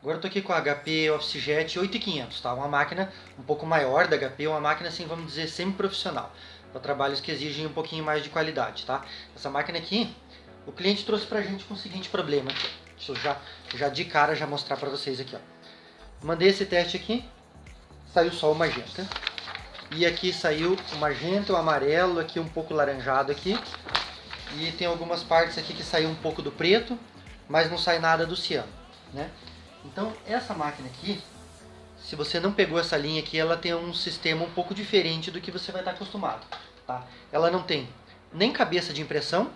Agora eu tô aqui com a HP OfficeJet 8500, tá? Uma máquina um pouco maior da HP, uma máquina assim, vamos dizer, semi-profissional, para trabalhos que exigem um pouquinho mais de qualidade, tá? Essa máquina aqui, o cliente trouxe pra gente com o seguinte problema. Deixa eu já de cara já mostrar pra vocês aqui, ó. Mandei esse teste aqui, saiu só o magenta. E aqui saiu o magenta, o amarelo, aqui um pouco laranjado aqui. E tem algumas partes aqui que saiu um pouco do preto, mas não sai nada do ciano, né? Então, essa máquina aqui, se você não pegou essa linha aqui, ela tem um sistema um pouco diferente do que você vai estar acostumado, tá? Ela não tem nem cabeça de impressão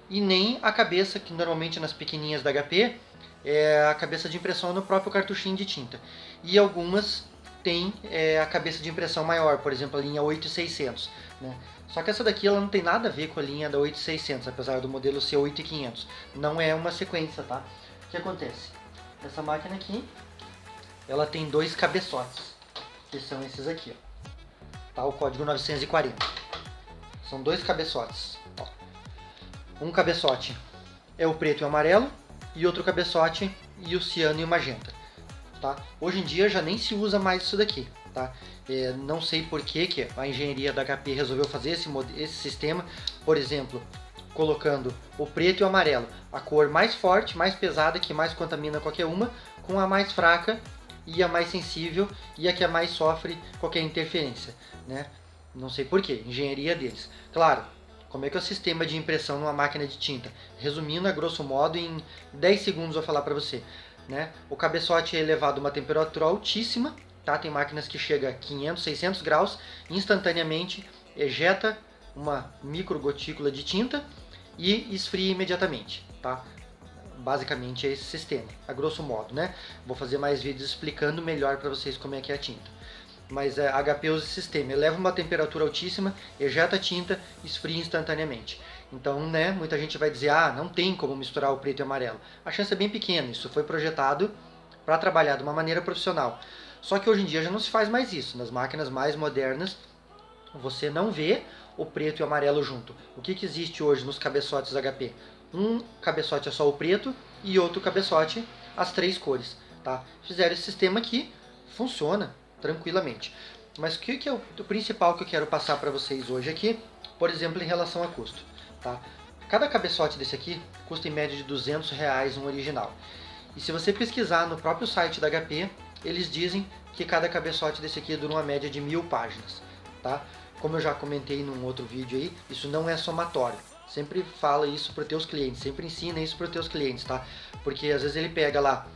e nem a cabeça que normalmente nas pequenininhas da HP é a cabeça de impressão no próprio cartuchinho de tinta. E algumas tem a cabeça de impressão maior, por exemplo, a linha 8600, né? Só que essa daqui ela não tem nada a ver com a linha da 8600, apesar do modelo ser 8500. Não é uma sequência, tá? O que acontece? Essa máquina aqui, ela tem dois cabeçotes, que são esses aqui, ó. Tá, o código 940. São dois cabeçotes. Ó. Um cabeçote é o preto e o amarelo, e outro cabeçote e o ciano e o magenta. Tá? Hoje em dia já nem se usa mais isso daqui. Tá? Não sei por que a engenharia da HP resolveu fazer esse sistema, por exemplo, colocando o preto e o amarelo, a cor mais forte, mais pesada, que mais contamina qualquer uma, com a mais fraca e a mais sensível e a que mais sofre qualquer interferência, né? Não sei por que, engenharia deles. Claro, como é que é o sistema de impressão numa máquina de tinta? Resumindo, a grosso modo, em 10 segundos eu vou falar para você. Né? O cabeçote é elevado a uma temperatura altíssima, tá? Tem máquinas que chega a 500, 600 graus, instantaneamente ejeta uma micro gotícula de tinta e esfria imediatamente, tá? Basicamente é esse sistema, a grosso modo, né? Vou fazer mais vídeos explicando melhor para vocês como é que é a tinta. Mas a HP usa esse sistema, eleva uma temperatura altíssima, ejeta a tinta, esfria instantaneamente. Então, né, muita gente vai dizer, ah, não tem como misturar o preto e o amarelo. A chance é bem pequena, isso foi projetado para trabalhar de uma maneira profissional. Só que hoje em dia já não se faz mais isso. Nas máquinas mais modernas, você não vê o preto e o amarelo junto. O que existe hoje nos cabeçotes HP? Um cabeçote é só o preto e outro cabeçote as três cores. Tá? Fizeram esse sistema aqui, funciona tranquilamente. Mas o que é o principal que eu quero passar para vocês hoje aqui, por exemplo, em relação a custo. Tá? Cada cabeçote desse aqui custa em média de R$200 um original. E se você pesquisar no próprio site da HP, eles dizem que cada cabeçote desse aqui dura uma média de 1000 páginas. Tá? Como eu já comentei num outro vídeo aí, isso não é somatório. Sempre fala isso para os teus clientes, sempre ensina isso para os teus clientes, tá? Porque às vezes ele pega lá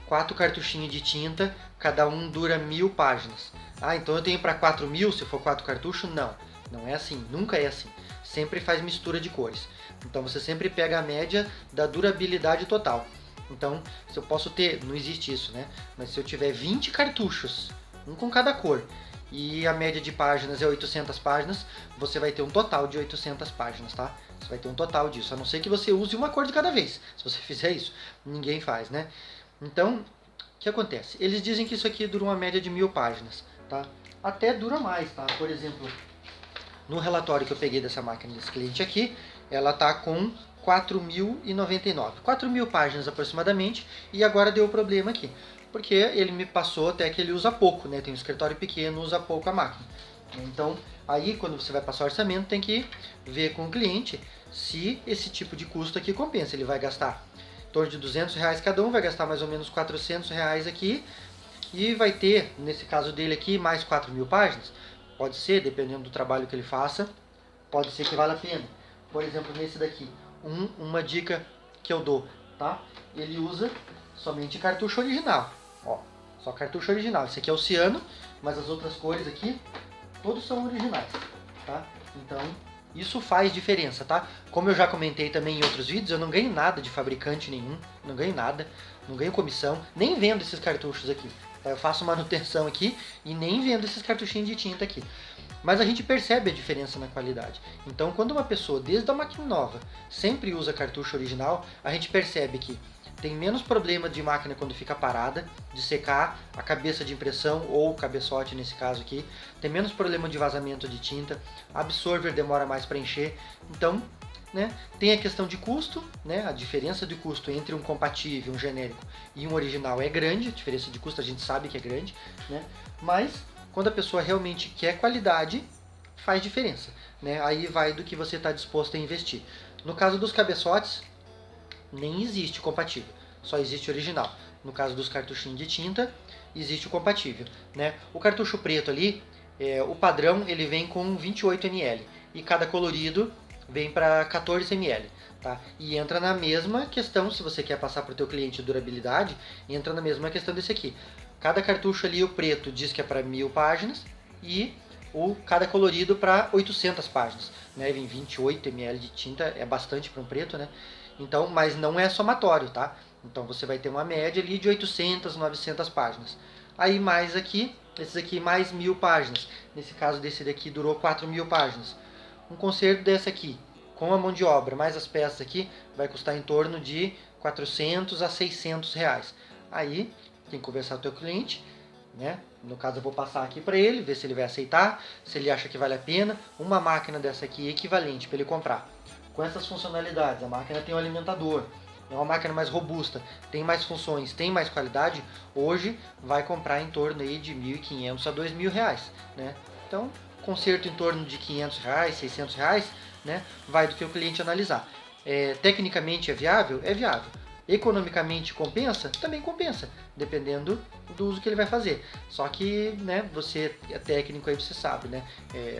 4 cartuchinhos de tinta, cada um dura 1000 páginas. Ah, então eu tenho para 4000 se for 4 cartuchos? Não, não é assim, nunca é assim. Sempre faz mistura de cores. Então você sempre pega a média da durabilidade total. Então, se eu posso ter, não existe isso, né? Mas se eu tiver 20 cartuchos, um com cada cor, e a média de páginas é 800 páginas, você vai ter um total de 800 páginas, tá? Você vai ter um total disso, a não ser que você use uma cor de cada vez. Se você fizer isso, ninguém faz, né? Então, o que acontece? Eles dizem que isso aqui dura uma média de 1000 páginas, tá? Até dura mais, tá? Por exemplo, no relatório que eu peguei dessa máquina desse cliente aqui, ela tá com 4099, 4000 páginas aproximadamente, e agora deu problema aqui, porque ele me passou até que ele usa pouco, né? Tem um escritório pequeno, usa pouco a máquina. Então, aí quando você vai passar o orçamento, tem que ver com o cliente se esse tipo de custo aqui compensa. Ele vai gastar em torno de R$200 cada um, vai gastar mais ou menos R$400 aqui, e vai ter, nesse caso dele aqui, mais 4000 páginas. Pode ser, dependendo do trabalho que ele faça, pode ser que valha a pena. Por exemplo, nesse daqui, uma dica que eu dou, tá? Ele usa somente cartucho original, ó, só cartucho original. Esse aqui é o ciano, mas as outras cores aqui, todos são originais, tá? Então, isso faz diferença, tá? Como eu já comentei também em outros vídeos, eu não ganho nada de fabricante nenhum, não ganho nada, não ganho comissão, nem vendo esses cartuchos aqui. Eu faço manutenção aqui e nem vendo esses cartuchinhos de tinta aqui. Mas a gente percebe a diferença na qualidade. Então, quando uma pessoa, desde a máquina nova, sempre usa cartucho original, a gente percebe que tem menos problema de máquina quando fica parada, de secar a cabeça de impressão ou o cabeçote nesse caso aqui, tem menos problema de vazamento de tinta, absorver demora mais para encher. Então, né? Tem a questão de custo, né? A diferença de custo entre um compatível, um genérico e um original é grande, a diferença de custo a gente sabe que é grande, né? Mas quando a pessoa realmente quer qualidade, faz diferença, né? Aí vai do que você está disposto a investir. No caso dos cabeçotes, nem existe compatível, só existe original. No caso dos cartuchinhos de tinta, existe o compatível, né? O cartucho preto ali, o padrão ele vem com 28 ml e cada colorido vem para 14 ml, tá? E entra na mesma questão, se você quer passar para o teu cliente durabilidade, entra na mesma questão desse aqui. Cada cartucho ali, o preto diz que é para 1000 páginas e cada colorido para 800 páginas, né? Vem 28 ml de tinta, é bastante para um preto, né? Então, mas não é somatório, tá? Então você vai ter uma média ali de 800, 900 páginas. Aí mais aqui, esses aqui mais 1000 páginas. Nesse caso desse daqui durou 4000 páginas. Um conserto desse aqui, com a mão de obra, mais as peças aqui, vai custar em torno de 400 a 600 reais. Aí tem que conversar com o teu cliente, né? No caso eu vou passar aqui para ele, ver se ele vai aceitar, se ele acha que vale a pena. Uma máquina dessa aqui é equivalente para ele comprar. Com essas funcionalidades, a máquina tem um alimentador, é uma máquina mais robusta, tem mais funções, tem mais qualidade, hoje vai comprar em torno aí de 1.500 a 2.000 reais, né? Então, conserto em torno de 500 reais, 600 reais, né? Vai do que o cliente analisar. Tecnicamente é viável? É viável. Economicamente compensa? Também compensa, dependendo do uso que ele vai fazer. Só que, né, você é técnico aí, você sabe, né?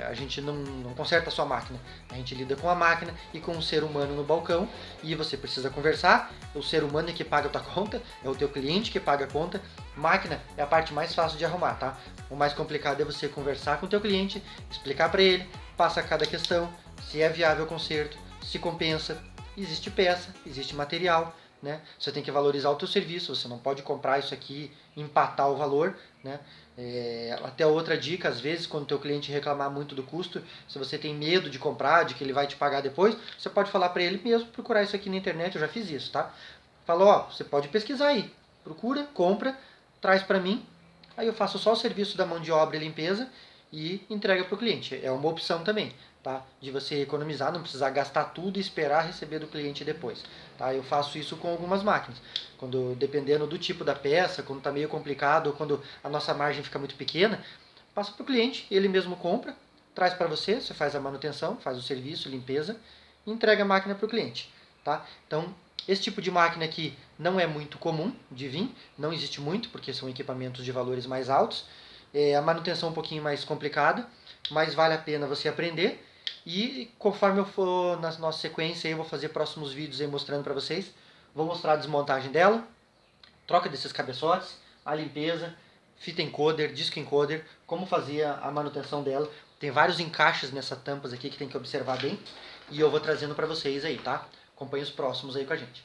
A gente não conserta a sua máquina, a gente lida com a máquina e com um ser humano no balcão e você precisa conversar. O ser humano é que paga a tua conta, é o teu cliente que paga a conta. Máquina é a parte mais fácil de arrumar, tá? O mais complicado é você conversar com o teu cliente, explicar para ele, passa cada questão, se é viável o conserto, se compensa. Existe peça, existe material, né? Você tem que valorizar o teu serviço, você não pode comprar isso aqui e empatar o valor, né? Até outra dica, às vezes, quando o teu cliente reclamar muito do custo, se você tem medo de comprar, de que ele vai te pagar depois, você pode falar para ele mesmo, procurar isso aqui na internet, eu já fiz isso, tá? Falou, ó, você pode pesquisar aí, procura, compra, traz para mim, aí eu faço só o serviço da mão de obra e limpeza e entrega para o cliente. É uma opção também, tá? De você economizar, não precisar gastar tudo e esperar receber do cliente depois. Tá? Eu faço isso com algumas máquinas. Quando, dependendo do tipo da peça, quando está meio complicado ou quando a nossa margem fica muito pequena, passa para o cliente, ele mesmo compra, traz para você, você faz a manutenção, faz o serviço, limpeza e entrega a máquina para o cliente. Tá? Então, esse tipo de máquina aqui não é muito comum de vir, não existe muito, porque são equipamentos de valores mais altos. A manutenção é um pouquinho mais complicada, mas vale a pena você aprender. E conforme eu for na nossa sequência, eu vou fazer próximos vídeos aí mostrando para vocês. Vou mostrar a desmontagem dela, troca desses cabeçotes, a limpeza, fita encoder, disco encoder, como fazer a manutenção dela. Tem vários encaixes nessas tampas aqui que tem que observar bem. E eu vou trazendo para vocês aí, tá? Acompanhe os próximos aí com a gente.